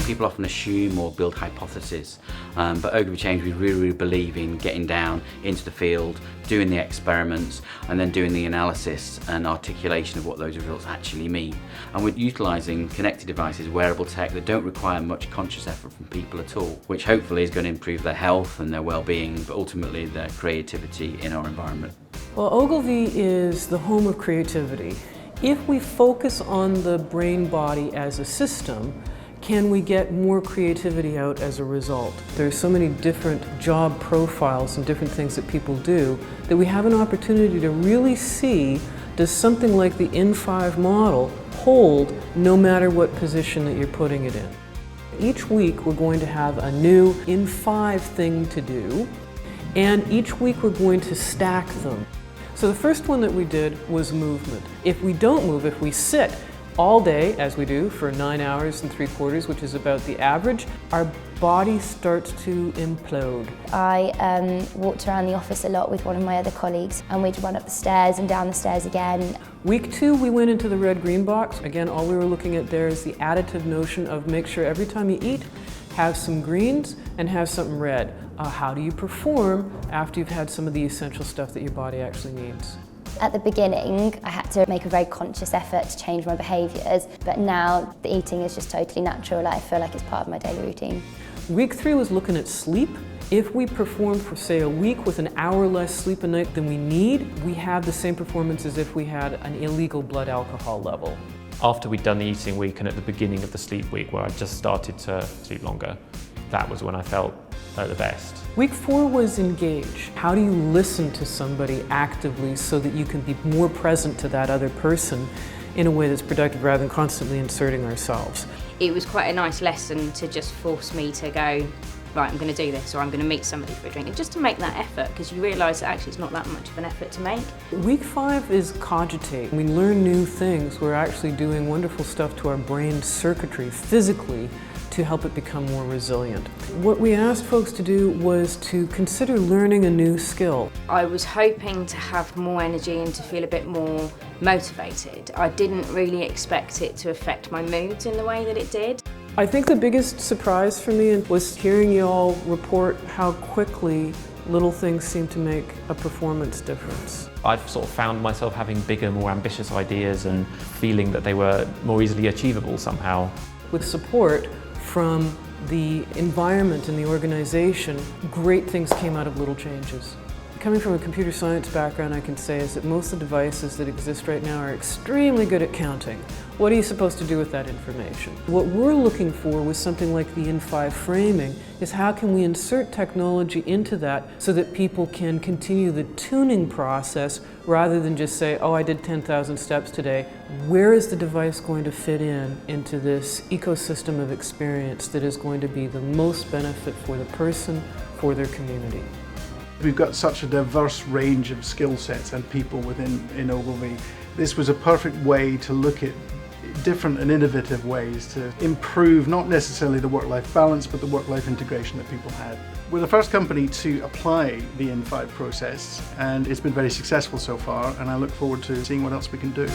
People often assume or build hypotheses, but Ogilvy Change, we really believe in getting down into the field, doing the experiments, and then doing the analysis and articulation of what those results actually mean. And we're utilising connected devices, wearable tech that don't require much conscious effort from people at all, which hopefully is going to improve their health and their well-being, but ultimately their creativity in our environment. Well, Ogilvy is the home of creativity. If we focus on the brain-body as a system, can we get more creativity out as a result? There's so many different job profiles and different things that people do that we have an opportunity to really see, does something like the In5 model hold no matter what position that you're putting it in? Each week we're going to have a new In5 thing to do, and each week we're going to stack them. So the first one that we did was movement. If we don't move, if we sit all day, as we do for 9 hours and 3/4, which is about the average, our body starts to implode. I walked around the office a lot with one of my other colleagues, and we'd run up the stairs and down the stairs again. Week 2, we went into the red-green box. Again, all we were looking at there is the additive notion of make sure every time you eat, have some greens and have something red. How do you perform after you've had some of the essential stuff that your body actually needs? At the beginning, I had to make a very conscious effort to change my behaviours, but now the eating is just totally natural. I feel like it's part of my daily routine. Week 3 was looking at sleep. If we perform for, say, a week with an hour less sleep a night than we need, we have the same performance as if we had an illegal blood alcohol level. After we'd done the eating week and at the beginning of the sleep week, where I just started to sleep longer, that was when I felt the best. Week 4 was engage. How do you listen to somebody actively so that you can be more present to that other person in a way that's productive rather than constantly inserting ourselves? It was quite a nice lesson to just force me to go, right, I'm going to do this, or I'm going to meet somebody for a drink, and just to make that effort, because you realise that actually it's not that much of an effort to make. Week 5 is Cogitate. We learn new things. We're actually doing wonderful stuff to our brain circuitry physically to help it become more resilient. What we asked folks to do was to consider learning a new skill. I was hoping to have more energy and to feel a bit more motivated. I didn't really expect it to affect my moods in the way that it did. I think the biggest surprise for me was hearing you all report how quickly little things seem to make a performance difference. I've sort of found myself having bigger, more ambitious ideas and feeling that they were more easily achievable somehow. With support from the environment and the organization, great things came out of little changes. Coming from a computer science background, I can say is that most of the devices that exist right now are extremely good at counting. What are you supposed to do with that information? What we're looking for with something like the In5 framing is how can we insert technology into that so that people can continue the tuning process rather than just say, oh, I did 10,000 steps today. Where is the device going to fit into this ecosystem of experience that is going to be the most benefit for the person, for their community? We've got such a diverse range of skill sets and people within Ogilvy. This was a perfect way to look at different and innovative ways to improve not necessarily the work-life balance, but the work-life integration that people had. We're the first company to apply the In5 process, and it's been very successful so far, and I look forward to seeing what else we can do.